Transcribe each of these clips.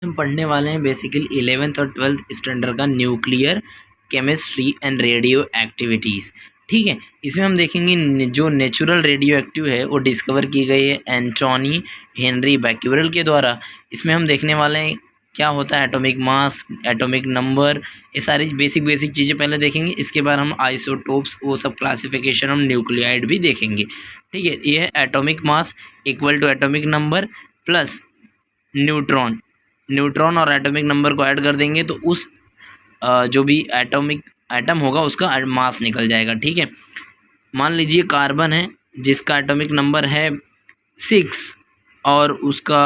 हम पढ़ने वाले हैं बेसिकली 11th और 12th स्टैंडर्ड का nuclear chemistry and radio activities. ठीक है, इसमें हम देखेंगे जो नेचुरल रेडियो एक्टिव है वो डिस्कवर की गई है एंटोनी हेनरी बैक्यूरेल के द्वारा। इसमें हम देखने वाले हैं क्या होता है एटॉमिक मास, एटॉमिक नंबर, ये सारी बेसिक चीज़ें पहले देखेंगे। इसके बाद हम आइसोटोप्स वो सब क्लासिफिकेशन, हम न्यूक्लियाइड भी देखेंगे। ठीक है, ये है atomic mass equal to atomic number plus neutron और एटॉमिक नंबर को ऐड कर देंगे तो उस जो भी एटम होगा उसका मास निकल जाएगा। ठीक है, मान लीजिए कार्बन है जिसका एटॉमिक नंबर है 6 और उसका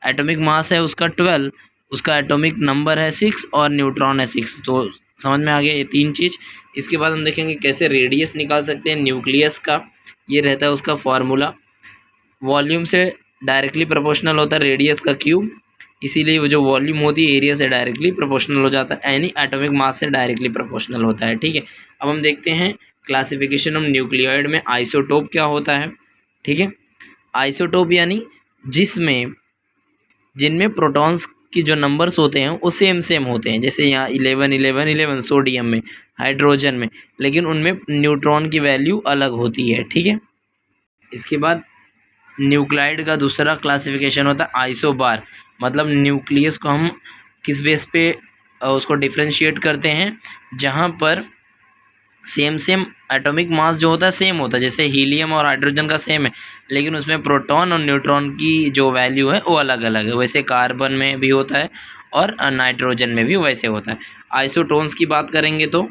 एटॉमिक मास है उसका 12, उसका एटॉमिक नंबर है 6 और न्यूट्रॉन है 6। तो समझ में आ गया ये तीन चीज़। इसके बाद हम देखेंगे कैसे रेडियस निकाल सकते हैं न्यूक्लियस का। ये रहता है उसका फॉर्मूला, वॉल्यूम से डायरेक्टली प्रोपोर्शनल होता है रेडियस का क्यूब, इसीलिए वो जो वॉल्यूम होती है एरिया से डायरेक्टली प्रोपोर्शनल हो जाता है, यानी एटॉमिक मास से डायरेक्टली प्रोपोर्शनल होता है। ठीक है, अब हम देखते हैं क्लासिफिकेशन ऑफ न्यूक्लियोइड में आइसोटोप क्या होता है। ठीक है, आइसोटोप यानी जिनमें प्रोटॉन्स की जो नंबर्स होते हैं वो सेम होते हैं, जैसे यहाँ 11 सोडियम में, हाइड्रोजन में, लेकिन उनमें न्यूट्रॉन की वैल्यू अलग होती है। ठीक है, इसके बाद न्यूक्लाइड का दूसरा क्लासिफिकेशन होता है आइसोबार, मतलब न्यूक्लियस को हम किस बेस पे उसको डिफ्रेंशिएट करते हैं, जहाँ पर सेम एटॉमिक मास जो होता है सेम होता है, जैसे हीलियम और हाइड्रोजन का सेम है लेकिन उसमें प्रोटॉन और न्यूट्रॉन की जो वैल्यू है वो अलग अलग है। वैसे कार्बन में भी होता है और नाइट्रोजन में भी वैसे होता है। आइसोटोन्स की बात करेंगे तो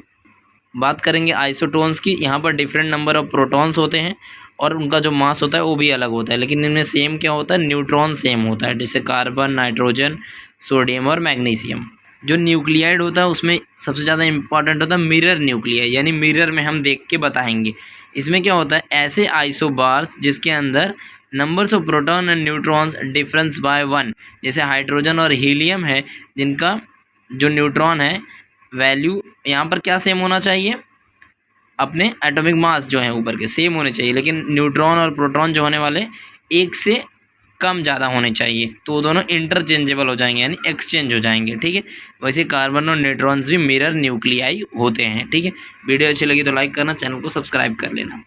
बात करेंगे आइसोटोन्स की, यहाँ पर डिफरेंट नंबर ऑफ प्रोटॉन्स होते हैं और उनका जो मास होता है वो भी अलग होता है, लेकिन इनमें सेम क्या होता है, न्यूट्रॉन सेम होता है, जैसे कार्बन, नाइट्रोजन, सोडियम और मैग्नीशियम। जो न्यूक्लियाइड होता है उसमें सबसे ज़्यादा इंपॉर्टेंट होता है मिरर न्यूक्लियाई, यानी मिरर में हम देख के बताएंगे। इसमें क्या होता है, ऐसे आइसोबार्स जिसके अंदर numbers of proton and neutrons difference bye 1, जैसे हाइड्रोजन और हीलियम है जिनका जो न्यूट्रॉन है वैल्यू यहाँ पर क्या सेम होना चाहिए, अपने एटॉमिक मास जो है ऊपर के सेम होने चाहिए, लेकिन न्यूट्रॉन और प्रोटॉन जो होने वाले एक से कम ज़्यादा होने चाहिए, तो वो दोनों इंटरचेंजेबल हो जाएंगे यानी एक्सचेंज हो जाएंगे। ठीक है, वैसे कार्बन और न्यूट्रॉन्स भी मिरर न्यूक्लियाई होते हैं। ठीक है, वीडियो अच्छी लगी तो लाइक करना, चैनल को सब्सक्राइब कर लेना।